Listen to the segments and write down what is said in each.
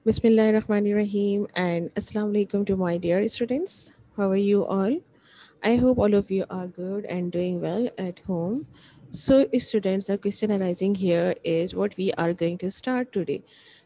Bismillahirrahmanirrahim and Assalamu alaikum to my dear students. How are you all? I hope all of you are good and doing well at home. So, students, the question arising here is what we are going to start today.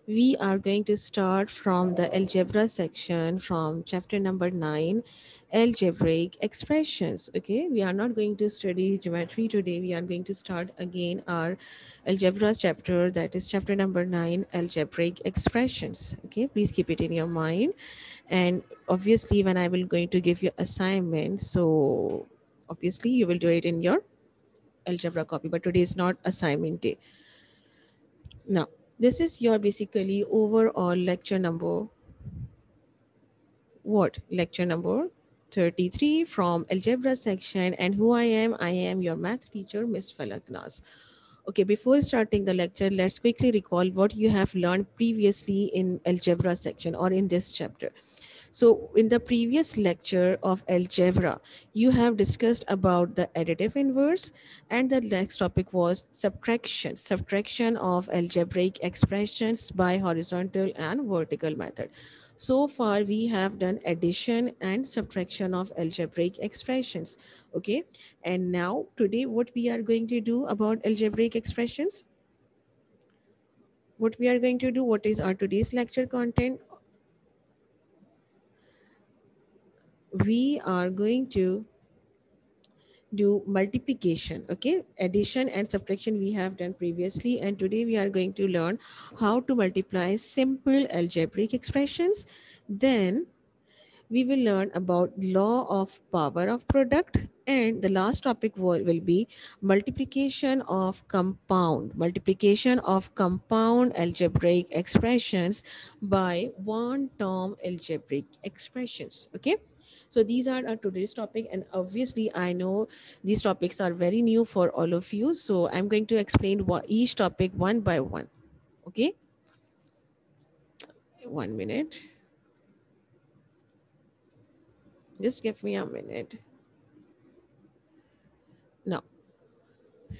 We are going to start from the algebra section from chapter number 9, algebraic expressions. Okay, we are not going to study geometry today. We are going to start again our algebra chapter, that is chapter number 9, algebraic expressions. Okay, please keep it in your mind. And obviously when I will going to give you assignment, so obviously you will do it in your algebra copy, but today is not assignment day. Now this is your basically overall lecture number, what, lecture number 33 from algebra section. And who I am your math teacher, Miss Falaknas. Okay, before starting the lecture, let's quickly recall what you have learned previously in algebra section or in this chapter. So, in the previous lecture of algebra, you have discussed about the additive inverse, and the next topic was subtraction, subtraction of algebraic expressions by horizontal and vertical method. So far, we have done addition and subtraction of algebraic expressions. Okay, and now today, what we are going to do about algebraic expressions? What we are going to do? What is our today's lecture content? We are going to do multiplication. Okay, addition and subtraction we have done previously, and today we are going to learn how to multiply simple algebraic expressions. Then we will learn about law of power of product, and the last topic will be multiplication of compound algebraic expressions by one term algebraic expressions. Okay, so these are our today's topic, and obviously I know these topics are very new for all of you, so I'm going to explain each topic one by one. Okay, 1 minute, just give me a minute. Now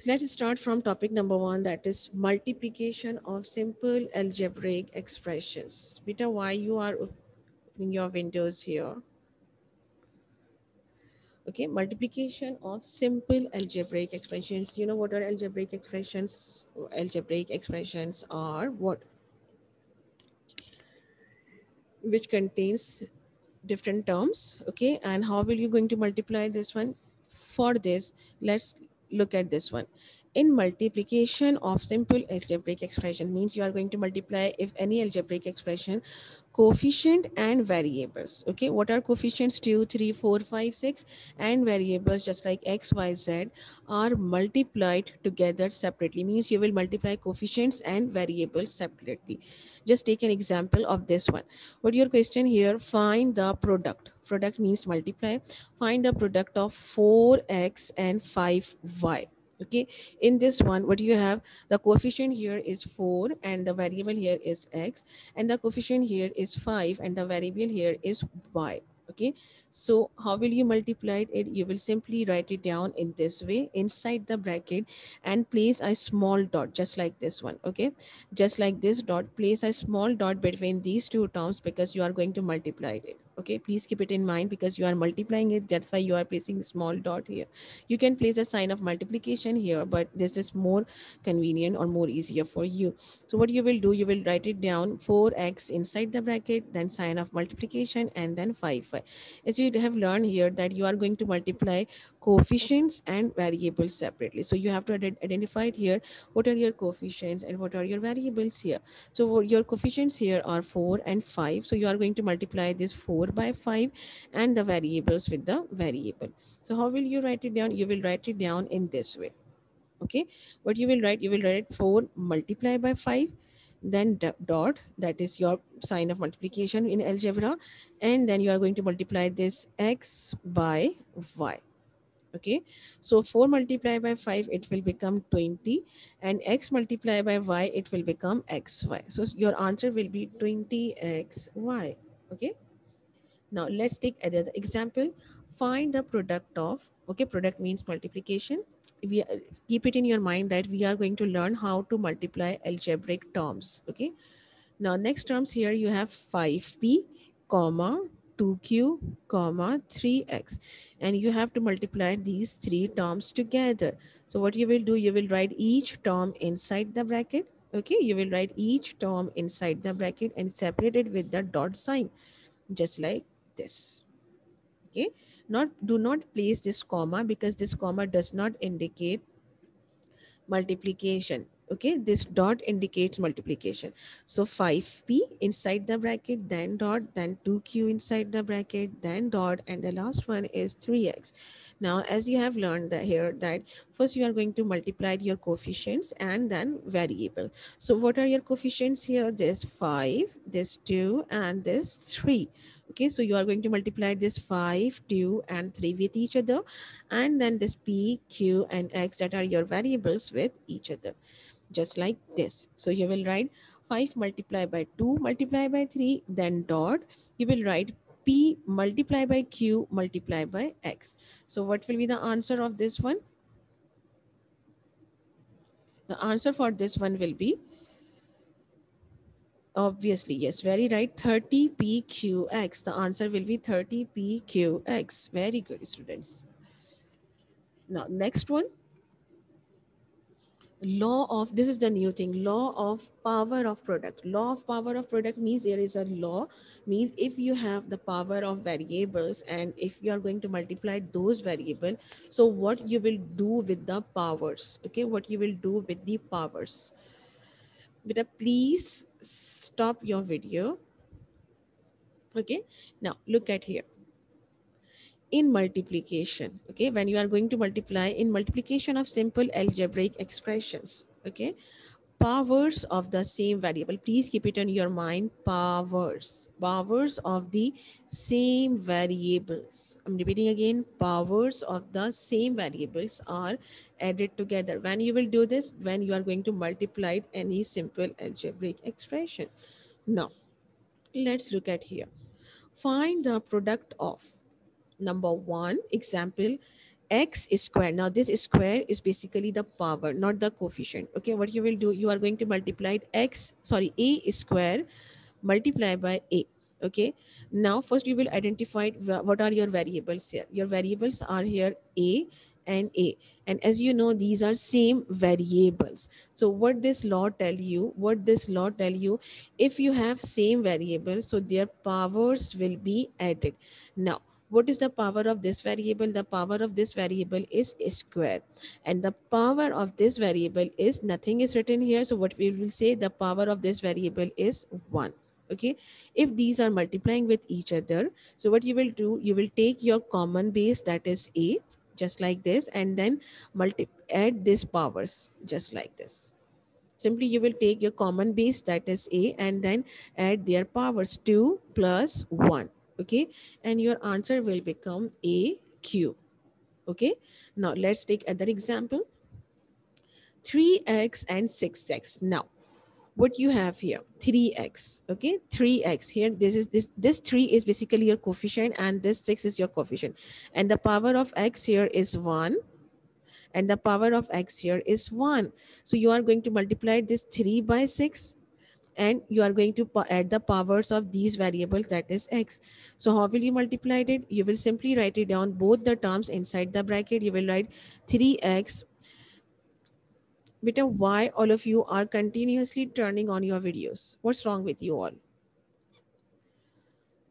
let's start from topic number 1, that is multiplication of simple algebraic expressions. Beta, why you are opening your windows here? Okay, multiplication of simple algebraic expressions. You know what are algebraic expressions? Algebraic expressions are what? Which contains different terms. Okay, and how will you going to multiply this one? For this, let's look at this one. In multiplication of simple algebraic expression means you are going to multiply if any algebraic expression coefficient and variables. Okay, what are coefficients? 2, 3, 4, 5, 6, and variables just like x, y, z are multiplied together separately, means you will multiply coefficients and variables separately. Just take an example of this one. What your question here? Find the product means multiply. Find the product of 4x and 5y. Okay, in this one, what you have, the coefficient here is 4 and the variable here is x, and the coefficient here is 5 and the variable here is y. Okay, so how will you multiply it? You will simply write it down in this way inside the bracket and place a small dot just like this one. Okay, just like this dot, place a small dot between these two terms because you are going to multiply it. Okay, please keep it in mind because you are multiplying it, that's why you are placing small dot here. You can place a sign of multiplication here, but this is more convenient or more easier for you. So what you will do, you will write it down 4x inside the bracket, then sign of multiplication, and then 5. As you have learned here that you are going to multiply coefficients and variables separately, so you have to identify it here. What are your coefficients and what are your variables here? So your coefficients here are 4 and 5, so you are going to multiply this 4 by 5 and the variables with the variable. So how will you write it down? You will write it down in this way. Okay, what you will write? You will write 4 multiply by 5, then dot, that is your sign of multiplication in algebra, and then you are going to multiply this x by y. Okay, so 4 multiplied by 5, it will become 20, and x multiplied by y, it will become xy. So your answer will be 20xy. Okay, now let's take another example. Find the product of, okay, product means multiplication. Keep it in your mind that we are going to learn how to multiply algebraic terms. Okay, Now next terms here you have 5p comma 2q comma 3x, and you have to multiply these three terms together. So what you will do, you will write each term inside the bracket. Okay, you will write each term inside the bracket and separate it with the dot sign, just like this. Okay, not do not place this comma because this comma does not indicate multiplication. Okay, this dot indicates multiplication. So 5p inside the bracket, then dot, then 2q inside the bracket, then dot, and the last one is 3x. Now as you have learned that here, that first you are going to multiply your coefficients and then variable. So what are your coefficients here? This 5, this 2, and this 3. Okay, so you are going to multiply this 5, 2, and 3 with each other, and then this p, q, and x, that are your variables, with each other, just like this. So you will write 5 multiplied by 2 multiplied by 3, then dot, you will write p multiplied by q multiplied by x. So what will be the answer of this one? The answer for this one will be, obviously, yes, very right, 30pqx. The answer will be 30pqx. Very good, students. Now next one, law of, this is the new thing, law of power of product. Law of power of product means there is a law, means if you have the power of variables and if you are going to multiply those variable, so what you will do with the powers. Okay, what you will do with the powers. Beta, please stop your video. Okay, now look at here. In multiplication, okay, when you are going to multiply, in multiplication of simple algebraic expressions, okay, powers of the same variable, please keep it in your mind, powers of the same variables, I'm repeating again, powers of the same variables are added together. When you will do this, when you are going to multiply any simple algebraic expression. Now let's look at here. Find the product of, number one example, x square. Now this square is basically the power, not the coefficient. Okay, what you will do, you are going to multiply a square multiply by a. Okay, now first you will identify what are your variables here. Your variables are here a, and as you know, these are same variables. So what this law tell you, if you have same variables, so their powers will be added. Now what is the power of this variable? The power of this variable is square, and the power of this variable is, nothing is written here, so what we will say, the power of this variable is 1. Okay, if these are multiplying with each other, so what you will do, you will take your common base, that is a, just like this, and then add these powers, just like this. Simply you will take your common base, that is a, and then add their powers, 2 plus 1. Okay, and your answer will become a q. Okay, now let's take another example, 3x and 6x. Now what you have here, 3x. Okay, 3x here, this 3 is basically your coefficient, and this 6 is your coefficient, and the power of x here is 1, and the power of x here is 1. So you are going to multiply this 3 by 6, and you are going to add the powers of these variables, that is x. So how will you multiply it? You will simply write it down, both the terms inside the bracket. You will write 3x. Beta, why all of you are continuously turning on your videos? What's wrong with you all?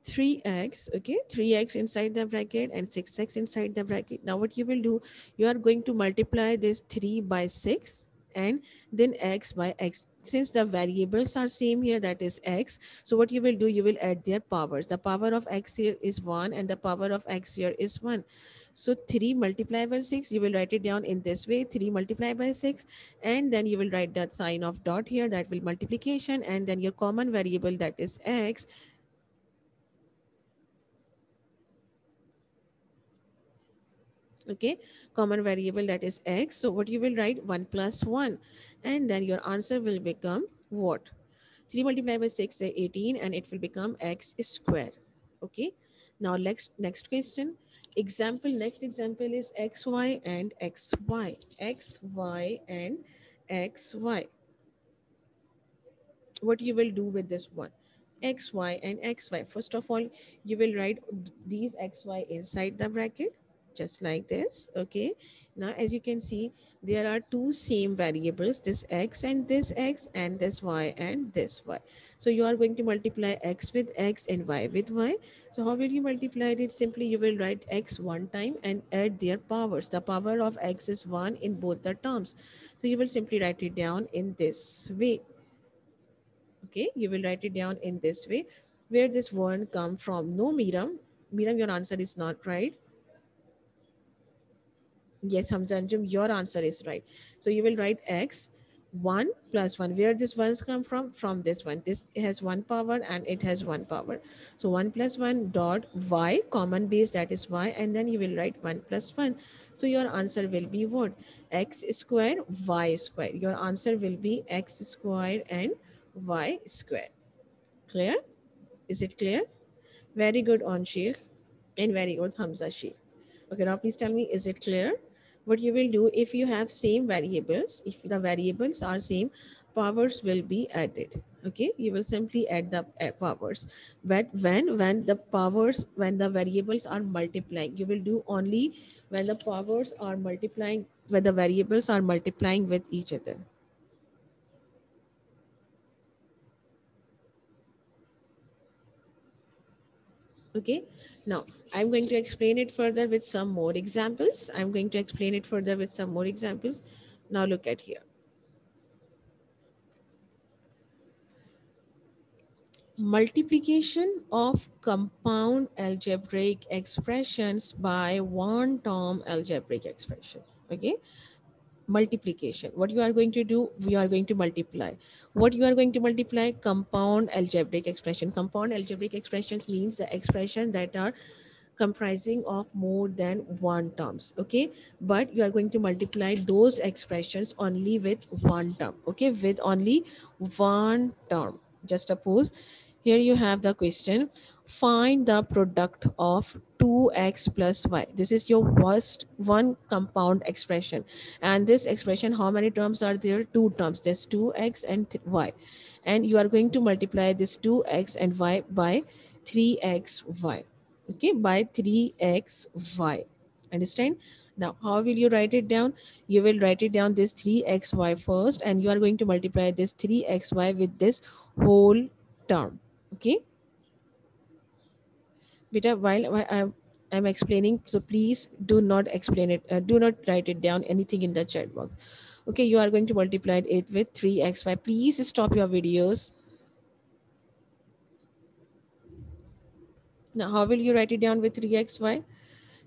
3x, okay, 3x inside the bracket and 6x inside the bracket. Now what you will do, you are going to multiply this 3 by 6 and then x by x. Since the variables are same here, that is x, so what you will do, you will add their powers. The power of x here is 1 and the power of x here is 1. So 3 multiplied by 6, you will write it down in this way, 3 multiplied by 6, and then you will write the sign of dot here, that will multiplication, and then your common variable, that is x. Okay, common variable, that is x. So what you will write, 1 plus 1, and then your answer will become what? 3 multiplied by 6 is 18, and it will become x square. Okay, now next question, example, next example is xy and xy, xy and xy. what you will do with this one, xy and xy. First of all, you will write these xy inside the bracket, just like this. Okay, now as you can see, there are two same variables, this x and this y and this y. So you are going to multiply x with x and y with y. So how will you multiply it? Simply you will write x one time and add their powers. The power of x is 1 in both the terms, so you will simply write it down in this way. Okay, you will write it down in this way. Where this one come from? No, Miram, your answer is not right. Yes, Hamza Anjum, your answer is right. So you will write x 1 plus 1. Where this ones come from? From this one. This has one power and it has one power. So 1 plus 1 dot y, common base, that is y, and then you will write 1 plus 1. So your answer will be what? X square, y square. Your answer will be x square and y square. Clear? Is it clear? Very good on Sheikh and very good Hamza Sheikh. Okay, now please tell me, is it clear? What you will do, if you have same variables, if the variables are same, powers will be added. Okay, you will simply add the powers. But when the powers, when the variables are multiplying, you will do only when the powers are multiplying, when the variables are multiplying with each other. Okay, now I'm going to explain it further with some more examples. I'm going to explain it further with some more examples. Now look at here. Multiplication of compound algebraic expressions by one term algebraic expression. Okay, multiplication, what you are going to do, we are going to multiply. What you are going to multiply? Compound algebraic expression. Compound algebraic expressions means the expression that are comprising of more than one terms. Okay, but you are going to multiply those expressions only with one term. Okay, with only one term. Just suppose here you have the question, find the product of 2x plus y. This is your first one compound expression, and this expression, how many terms are there? Two terms, there's 2x and y, and you are going to multiply this 2x and y by 3xy. Okay, by 3xy. Understand? Now how will you write it down? You will write it down this 3xy first, and you are going to multiply this 3xy with this whole term. Okay, beta, while I'm explaining, so please do not explain it, do not write it down anything in the chat box. Okay, you are going to multiply it with 3xy. Please stop your videos. Now how will you write it down with 3xy?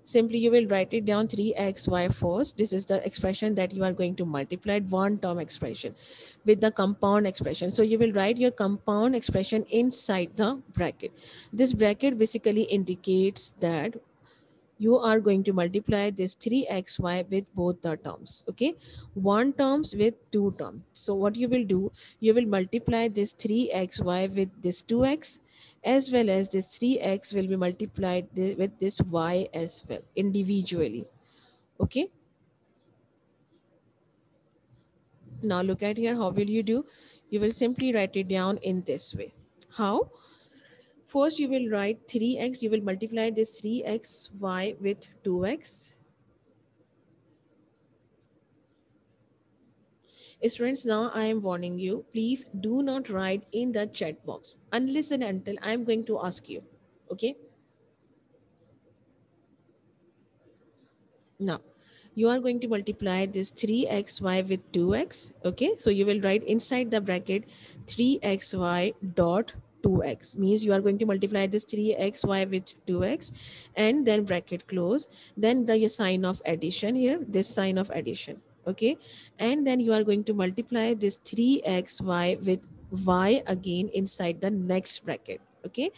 Simply you will write it down 3xy first. This is the expression that you are going to multiply, one term expression with the compound expression. So you will write your compound expression inside the bracket. This bracket basically indicates that you are going to multiply this 3xy with both the terms. Okay, one terms with two terms. So what you will do, you will multiply this 3xy with this 2x, as well as this 3x will be multiplied with this y as well individually. Okay, now look at here, how will you do? You will simply write it down in this way. How? First you will write 3x, you will multiply this 3xy with 2x. Students, now I am warning you, please do not write in the chat box unless and until I am going to ask you. Okay, now you are going to multiply this 3xy with 2x. Okay, so you will write inside the bracket 3xy dot 2x, means you are going to multiply this 3xy with 2x, and then bracket close, then the sign of addition here, this sign of addition. Okay, and then you are going to multiply this 3xy with y again inside the next bracket. Okay,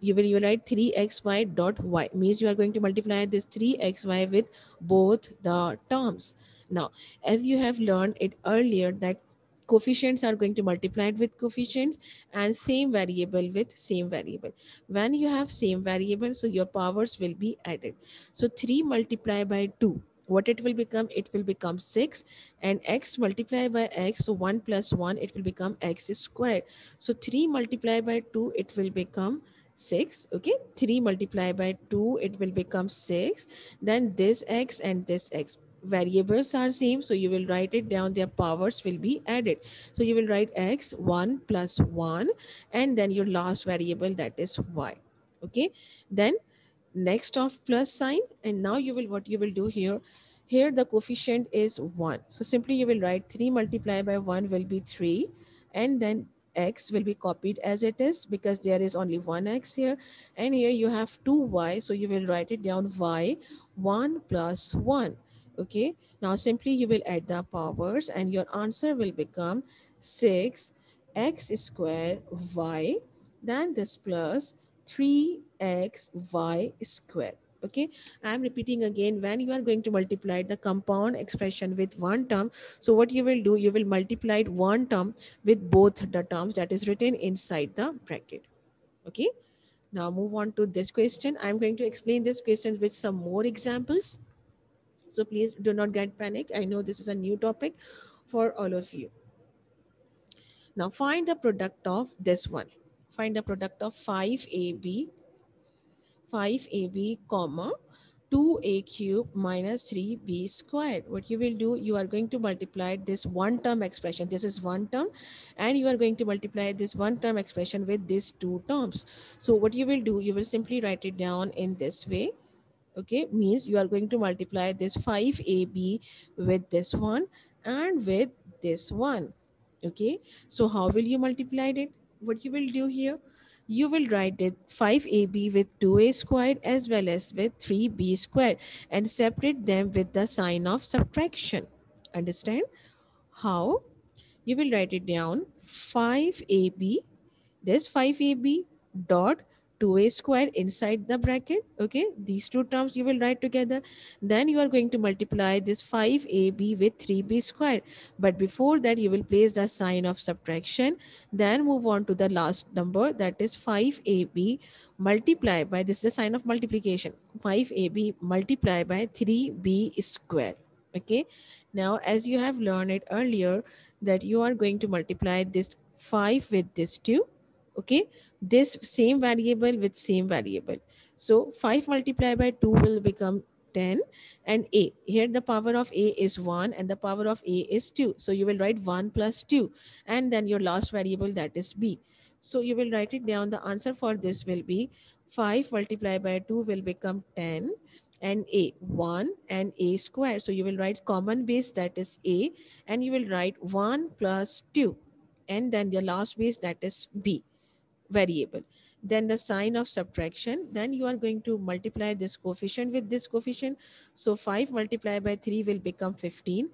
you will write 3xy dot y, means you are going to multiply this 3xy with both the terms. Now as you have learned it earlier that coefficients are going to multiply it with coefficients, and same variable with same variable. When you have same variable, so your powers will be added. So 3 multiplied by 2, what it will become? It will become 6, and x multiplied by x, so 1 plus 1, it will become x squared. So 3 multiplied by 2, it will become 6. Okay, 3 multiplied by 2, it will become 6. Then this x and this x, variables are same, so you will write it down, their powers will be added. So you will write x 1 plus 1, and then your last variable, that is y. Okay, then next of plus sign, and now you will, what you will do here, here the coefficient is 1, so simply you will write 3 multiplied by 1 will be 3, and then x will be copied as it is because there is only one x here, and here you have 2y, so you will write it down, y 1 plus 1. Okay, now simply you will add the powers and your answer will become 6 x square y, then this plus 3xy square. Okay, I am repeating again, when you are going to multiply the compound expression with one term, so what you will do, you will multiply one term with both the terms that is written inside the bracket. Okay, now move on to this question. I am going to explain this question with some more examples, so please do not get panic. I know this is a new topic for all of you. Now find the product of this one. Find the product of 5ab comma 2a cube minus 3b squared. What you will do, you are going to multiply this one term expression, this is one term, and you are going to multiply this one term expression with these two terms. So what you will do, you will simply write it down in this way. Okay, means you are going to multiply this 5ab with this one and with this one. Okay, so how will you multiply it? What you will do here, you will write it 5ab with 2a squared as well as with 3b squared and separate them with the sign of subtraction. Understand how? You will write it down, 5ab, this 5ab dot 2a square inside the bracket. Okay, these two terms you will write together. Then you are going to multiply this 5ab with 3b square, but before that you will place the sign of subtraction. Then move on to the last number, that is 5ab multiply by, this is the sign of multiplication, 5ab multiply by 3b square. Okay, now as you have learned it earlier, that you are going to multiply this 5 with this 2. Okay, this same variable with same variable, so 5 multiplied by 2 will become 10, and a, here the power of a is 1 and the power of a is 2, so you will write 1 plus 2, and then your last variable, that is b. So you will write it down, the answer for this will be 5 multiplied by 2 will become 10, and a 1 and a square, so you will write common base, that is a, and you will write 1 plus 2, and then the last base, that is b variable. Then the sign of subtraction, then you are going to multiply this coefficient with this coefficient, so 5 multiplied by 3 will become 15.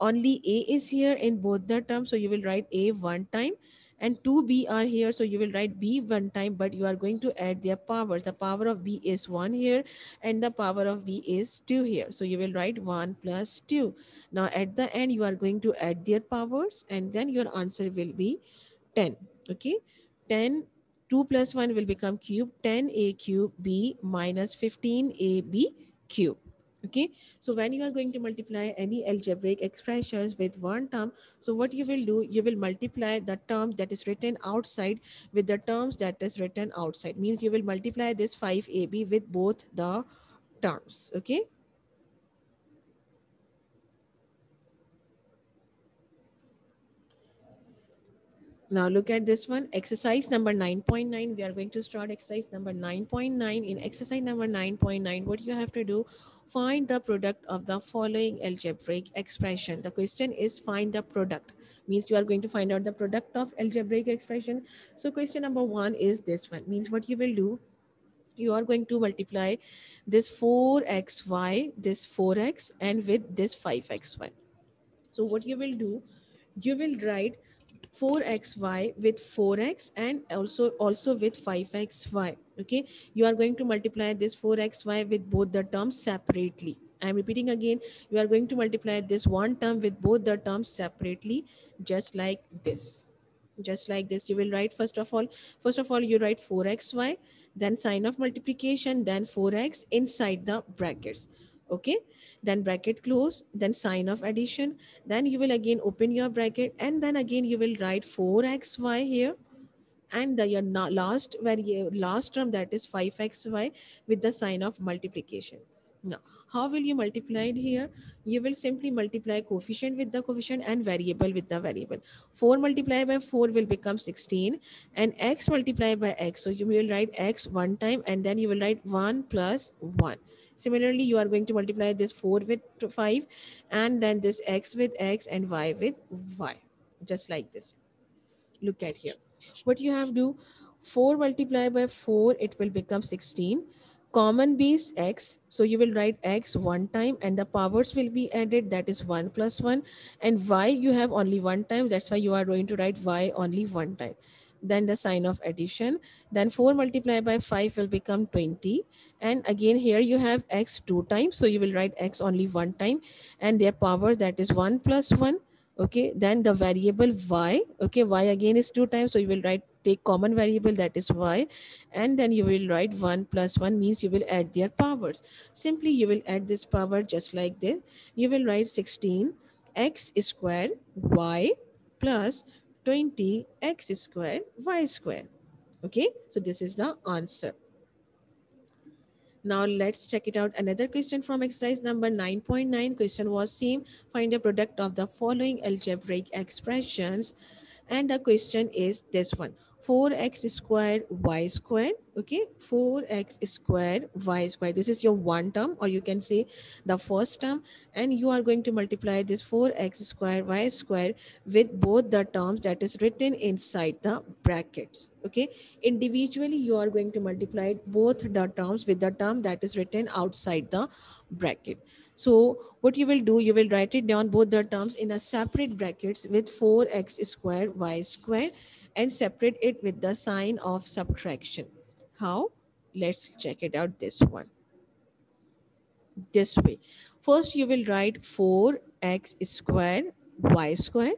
Only a is here in both the terms, so you will write a one time, and 2b are here, so you will write b one time, but you are going to add their powers. The power of b is 1 here and the power of b is 2 here, so you will write 1 plus 2. Now at the end you are going to add their powers, and then your answer will be 10. Okay, 10, 2 plus 1 will become cube, 10a cube b minus 15ab cube. Okay, so when you are going to multiply any algebraic expressions with one term, so what you will do, you will multiply the term that is written outside with the terms that is written outside, means you will multiply this 5ab with both the terms. Okay, now look at this one, exercise number 9.9. We are going to start exercise number 9.9. In exercise number 9.9, what you have to do, find the product of the following algebraic expression. The question is find the product, means you are going to find out the product of algebraic expression. So question number 1 is this one, means what you will do, you are going to multiply this 4xy, this 4x, and with this 5xy. So what you will do, you will write 4xy with 4x and also with 5xy. Okay, you are going to multiply this 4xy with both the terms separately. I am repeating again, you are going to multiply this one term with both the terms separately, just like this. Just like this, you will write, first of all you write 4xy, then sign of multiplication, then 4x inside the brackets. Okay, then bracket close, then sign of addition, then you will again open your bracket, and then again you will write 4xy here, and the your last term, that is 5xy, with the sign of multiplication. Now, how will you multiply it here? You will simply multiply coefficient with the coefficient and variable with the variable. 4 multiplied by 4 will become 16, and x multiplied by x, so you will write x one time, and then you will write 1 plus 1. Similarly, you are going to multiply this 4 with 5, and then this x with x and y with y, just like this. Look at here. What you have to do, 4 multiplied by 4, it will become 16. Common base x, so you will write x one time and the powers will be added, that is 1 plus 1. And y you have only one time, that's why you are going to write y only one time. Then the sign of addition, then 4 multiplied by 5 will become 20. And again here you have x two times, so you will write x only one time, and their power, that is 1 plus 1. Okay, then the variable y, okay, y again is two times, so you will write, take common variable, that is y, and then you will write 1 plus 1, means you will add their powers. Simply you will add this power just like this. You will write 16 x squared y plus 20 x squared y squared. Okay, so this is the answer. Now let's check it out. Another question from exercise number 9.9. Question was same. Find the product of the following algebraic expressions. And the question is this one. 4x squared y squared. Okay, 4x squared y squared. This is your one term, or you can say the first term. And you are going to multiply this 4x squared y squared with both the terms that is written inside the brackets. Okay, individually you are going to multiply both the terms with the term that is written outside the bracket. So what you will do, you will write it down both the terms in a separate brackets with 4x squared y squared, and separate it with the sign of subtraction. How? Let's check it out this one. This way. First, you will write 4x squared y squared.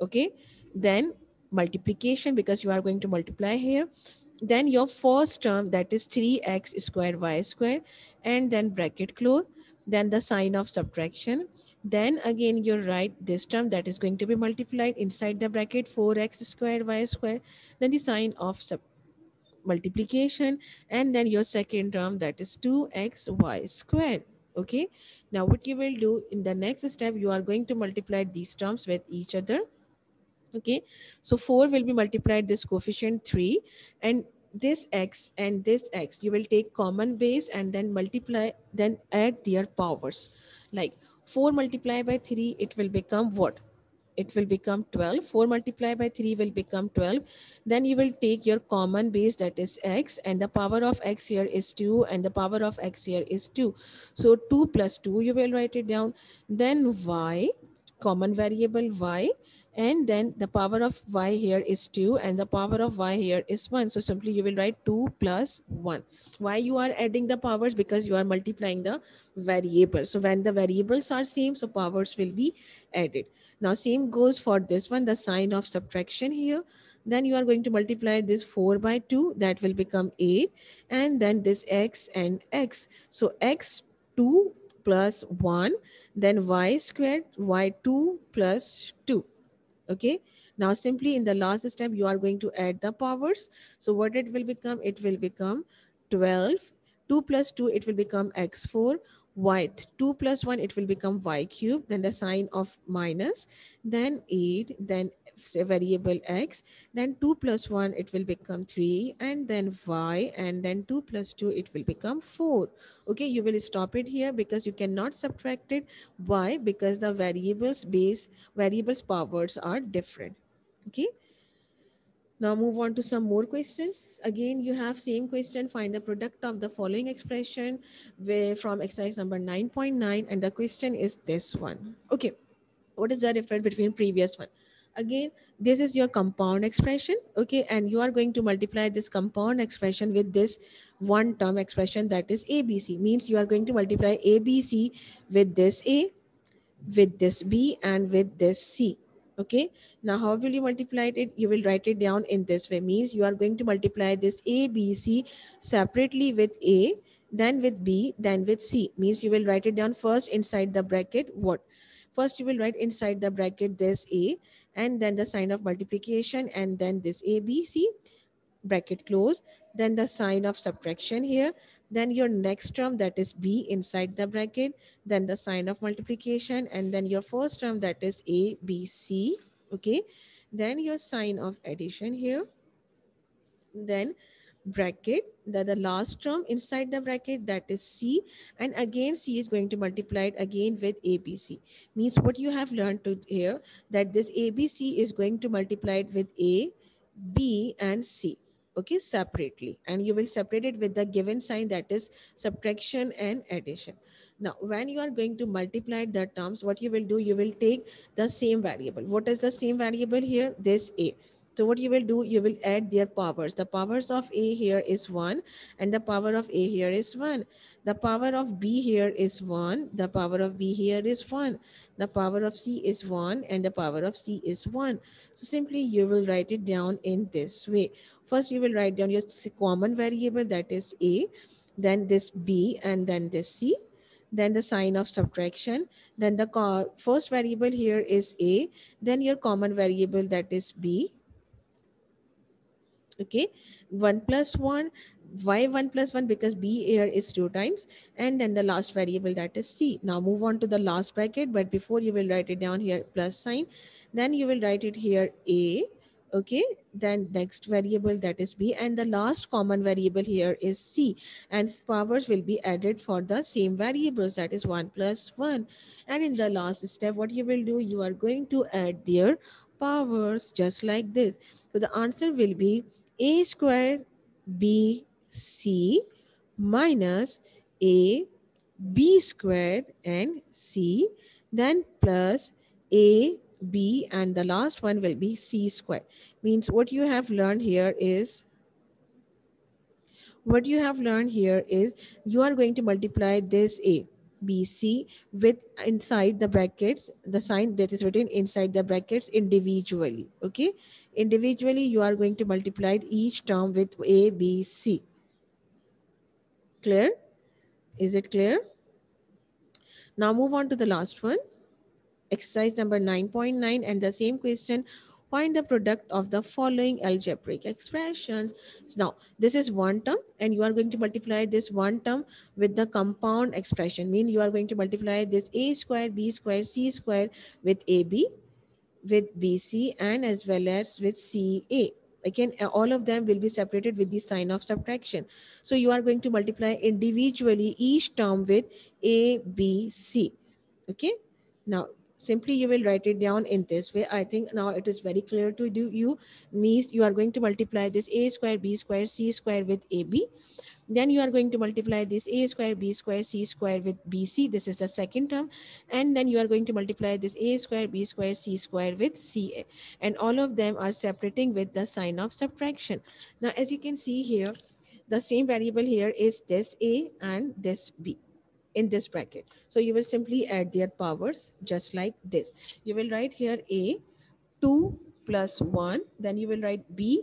Okay. Then multiplication, because you are going to multiply here. Then your first term, that is 3x squared y squared, and then bracket close. Then the sign of subtraction. Then again you write this term that is going to be multiplied inside the bracket, 4x squared y squared. Then the sign of multiplication, and then your second term, that is 2xy squared. Okay, now what you will do in the next step, you are going to multiply these terms with each other. Okay, so 4 will be multiplied this coefficient 3, and this x and this x, you will take common base and then multiply, then add their powers. Like 4 multiplied by 3, it will become what? It will become 12. 4 multiplied by 3 will become 12. Then you will take your common base, that is x, and the power of x here is 2, and the power of x here is 2. So 2 plus 2, you will write it down. Then y, common variable y, and then the power of y here is 2, and the power of y here is 1. So simply you will write 2 plus 1. Why you are adding the powers? Because you are multiplying the variables. So when the variables are same, so powers will be added. Now same goes for this one, the sign of subtraction here. Then you are going to multiply this 4 by 2, that will become 8, and then this x and x. So x 2 plus 1, then y squared, y2 plus 2. Okay, now simply in the last step you are going to add the powers. So what it will become? It will become 12. 2 plus 2, it will become x4. Y 2 plus 1, it will become y cube, then the sign of minus, then 8, then say variable x, then 2 plus 1, it will become 3, and then y, and then 2 plus 2, it will become 4. Okay, you will stop it here because you cannot subtract it. Why? Because the variables powers are different. Okay, now move on to some more questions. Again, you have same question. Find the product of the following expression where from exercise number 9.9, and the question is this one. Okay, what is the difference between previous one? Again, this is your compound expression. Okay, and you are going to multiply this compound expression with this one term expression, that is ABC. Means you are going to multiply ABC with this A, with this B, and with this C. Okay, now how will you multiply it? You will write it down in this way. Means you are going to multiply this A, B, C separately with A, then with B, then with C. Means you will write it down first inside the bracket. What? First you will write inside the bracket this A, and then the sign of multiplication, and then this A, B, C, bracket close, then the sign of subtraction here, then your next term that is B inside the bracket, then the sign of multiplication, and then your first term that is A, B, C. Okay, then your sign of addition here, then bracket, the last term inside the bracket that is C, and again C is going to multiply it again with ABC. Means what you have learned to here, that this ABC is going to multiply it with A, B and C, okay, separately, and you will separate it with the given sign that is subtraction and addition. Now when you are going to multiply the terms, what you will do, you will take the same variable. What is the same variable here? This A. So what you will do, you will add their powers. The powers of A here is 1, and the power of A here is 1. The power of B here is 1. The power of B here is 1. The power of C is 1, and the power of C is 1. So simply you will write it down in this way. First you will write down your common variable, that is A, then this B, and then this C, then the sign of subtraction, then the first variable here is A, then your common variable that is B. Okay, 1 plus 1. Why 1 plus 1? Because B here is 2 times, and then the last variable that is C. Now move on to the last bracket, but before you will write it down here plus sign, then you will write it here A. Okay, then next variable that is B, and the last common variable here is C, and powers will be added for the same variables, that is 1 plus 1. And in the last step, what you will do, you are going to add their powers just like this. So the answer will be A square BC minus A B squared and C, then plus A B, and the last one will be C squared. Means what you have learned here is, you are going to multiply this A B C with inside the brackets, the sign that is written inside the brackets individually. Okay, individually you are going to multiply each term with A B C. Clear? Is it clear? Now move on to the last one, exercise number 9.9, and the same question. Find the product of the following algebraic expressions. So now this is one term, and you are going to multiply this one term with the compound expression. Mean you are going to multiply this A square B square C square with AB, with BC, and as well as with CA. Again, all of them will be separated with the sign of subtraction. So you are going to multiply individually each term with A, B, C. Okay. Now, simply you will write it down in this way. I think now it is very clear to you. Means you are going to multiply this A square, B square, C square with AB. Then you are going to multiply this A square, B square, C square with BC. This is the second term. And then you are going to multiply this A square, B square, C square with CA. And all of them are separating with the sign of subtraction. Now, as you can see here, the same variable here is this A and this B in this bracket. So you will simply add their powers just like this. You will write here A 2 plus 1, then you will write B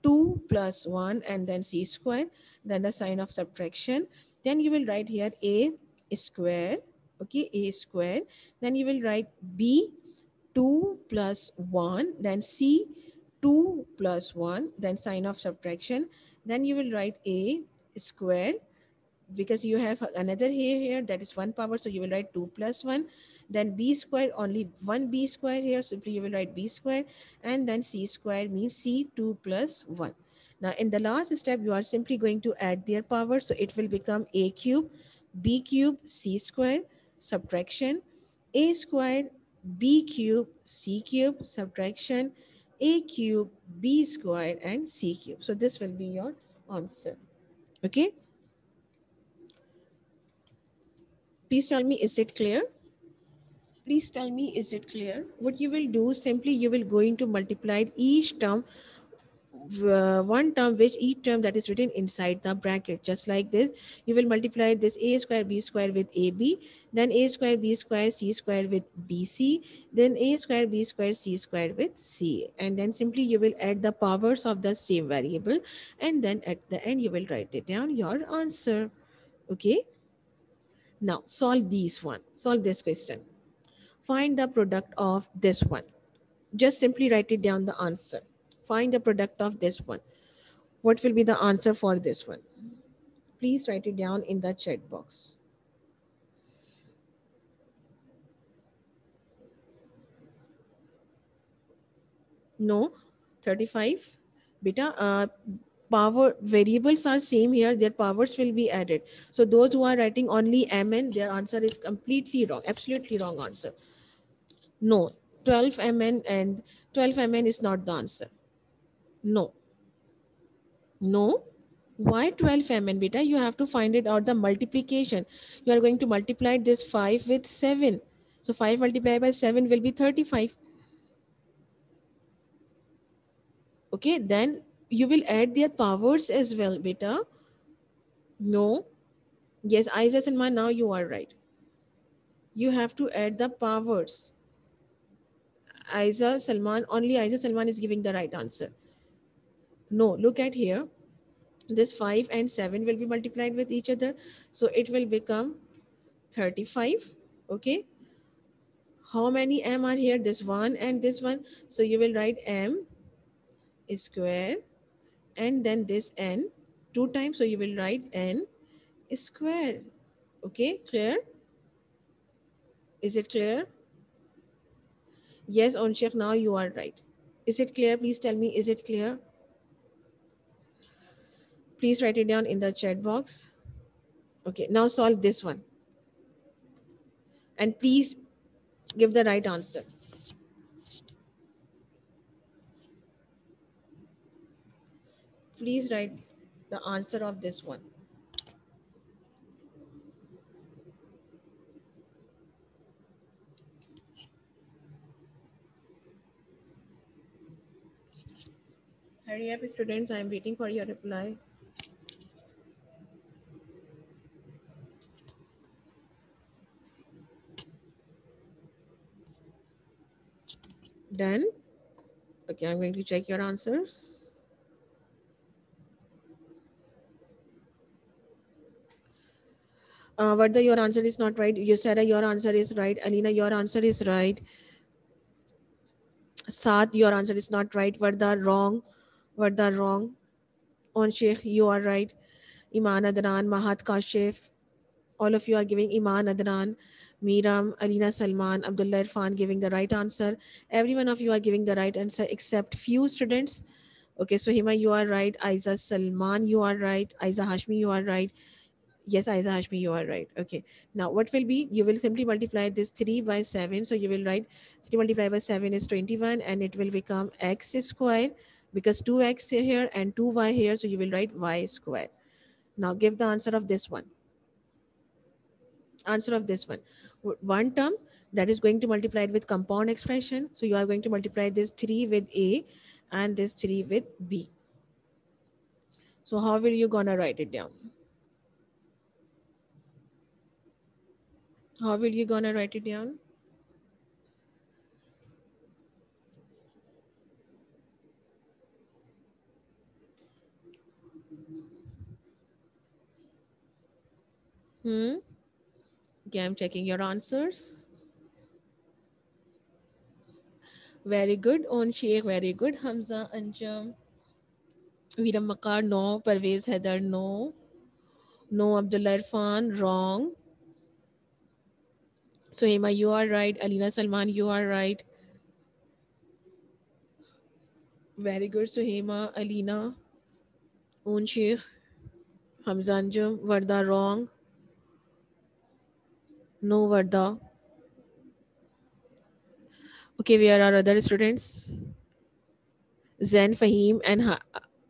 2 plus 1, and then C square, then the sign of subtraction. Then you will write here A square, okay, A square. Then you will write B 2 plus 1, then C 2 plus 1, then sign of subtraction. Then you will write A square, because you have another here that is 1 power, so you will write 2 plus 1. Then B square, only 1 B square here, simply you will write B square, and then C square means C 2 plus 1. Now in the last step, you are simply going to add their power, so it will become A cube B cube C square subtraction A square B cube C cube subtraction A cube B square and C cube. So this will be your answer. Okay, please tell me, is it clear? Please tell me, is it clear? What you will do, simply you will going to multiply each term, one term which each term that is written inside the bracket, just like this. You will multiply this A square B square with AB, then A square B square C square with BC, then A square B square C square with C, and then simply you will add the powers of the same variable, and then at the end you will write it down your answer. Okay. Now solve these one. Solve this question. Find the product of this one. Just simply write it down the answer. Find the product of this one. What will be the answer for this one? Please write it down in the chat box. No, 35. Beta, power variables are same here. Their powers will be added. So those who are writing only mn, their answer is completely wrong. Absolutely wrong answer. No, 12 mn and 12 mn is not the answer. No, no. Why 12 mn, beta? You have to find it out the multiplication. You are going to multiply this 5 with 7. So 5 multiplied by 7 will be 35. Okay, then you will add their powers as well, beta. No. Yes, Aiza Salman, now you are right. You have to add the powers. Aiza Salman, only Aiza Salman is giving the right answer. No, look at here. This 5 and 7 will be multiplied with each other. So it will become 35. Okay. How many m are here? This one and this one. So you will write m square and then this n two times. So you will write n square. Okay, clear? Is it clear? Yes, Onshek, now you are right. Is it clear? Please tell me, is it clear? Please write it down in the chat box. Okay, now solve this one. And please give the right answer. Please write the answer of this one. Hurry up, students. I am waiting for your reply. Done? Okay, I'm going to check your answers. Varda, your answer is not right. Yusara, your answer is right. Alina, your answer is right. Saad, your answer is not right. Varda, wrong. Varda, wrong. On Sheikh, you are right. Iman Adnan, Mahat Kashif, all of you are giving Iman Adnan, Miram, Alina Salman, Abdullah Irfan giving the right answer. Every one of you are giving the right answer except few students. Okay, so Hima, you are right. Aiza Salman, you are right. Aiza Hashmi, you are right. Yes, Aiza Hashmi, you are right. Okay. Now, what will be? You will simply multiply this 3 by 7. So, you will write 3 multiplied by 7 is 21 and it will become x square because 2x here and 2y here. So, you will write y square. Now, give the answer of this one. Answer of this one. One term that is going to multiply it with compound expression. So, you are going to multiply this 3 with a and this 3 with b. So, how will you gonna write it down? How will you gonna write it down? Hmm? Okay, I'm checking your answers. Very good. On Sheikh, very good. Hamza, Anjam, Viram Makar, no. Parvez Heather, no. No. Abdullah Irfan, wrong. Suhaima, you are right. Alina Salman, you are right. Very good. Suhaima, Alina, On Sheikh, Hamza, Anjam, Varda, wrong. No, Varda. Okay, where are other students? Zen, Fahim, and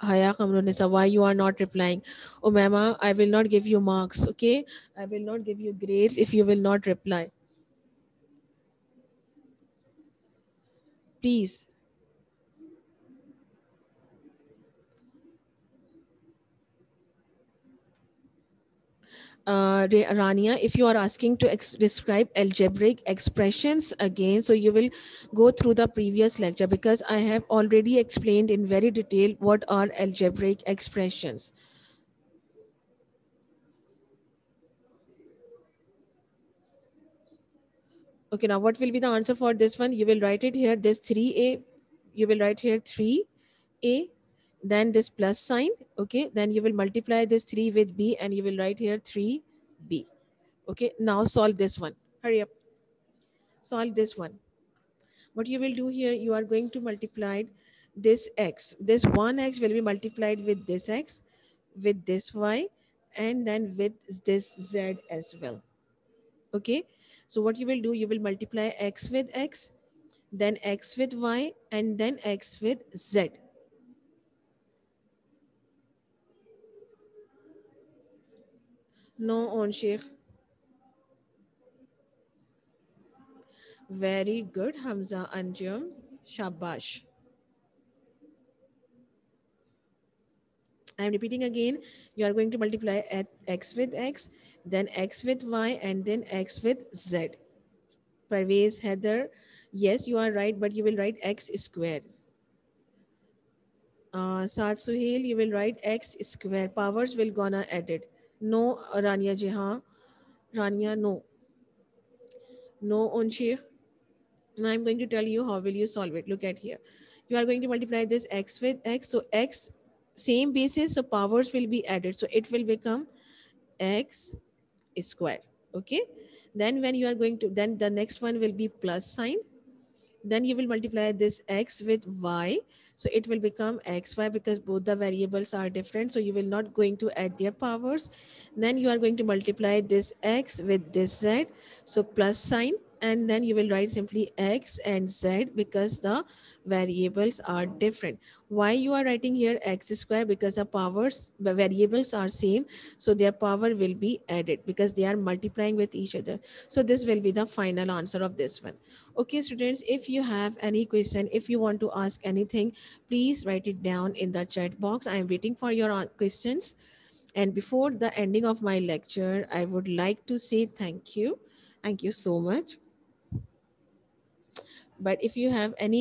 Haya Kamrunisa, why you are not replying? Oh, Mama, I will not give you marks, okay? I will not give you grades if you will not reply. Please. Rania, if you are asking to describe algebraic expressions again, so you will go through the previous lecture because I have already explained in very detail what are algebraic expressions. Okay, now what will be the answer for this one? You will write it here, this 3a, you will write here 3a, then this plus sign, okay, then you will multiply this 3 with b and you will write here 3b. Okay, now solve this one. Hurry up, solve this one. What you will do here, you are going to multiply this x. This 1x will be multiplied with this x, with this y, and then with this z as well. Okay, so what you will do, you will multiply x with x, then x with y, and then x with z. No, on Sheikh. Very good, Hamza Anjum. Shabash. I am repeating again. You are going to multiply at x with x, then x with y, and then x with z. Parvez, Heather, yes, you are right, but you will write x square. Saad Suhail, you will write x square. Powers will gonna add it. No, Rania Jihan. Rania, no. No, Onshir. Now I'm going to tell you how will you solve it. Look at here. You are going to multiply this x with x. So x, same basis, so powers will be added. So it will become x square. Okay. Then when you are going to, then the next one will be plus sign. Then you will multiply this x with y, so it will become xy because both the variables are different, so you will not going to add their powers. Then you are going to multiply this x with this z, so plus sign, and then you will write simply x and z because the variables are different. Why you are writing here x square? Because the variables are same, so their power will be added because they are multiplying with each other. So this will be the final answer of this one. Okay, students, if you have any question, if you want to ask anything, please write it down in the chat box. I am waiting for your questions. And before the ending of my lecture, I would like to say thank you. Thank you so much. But if you have any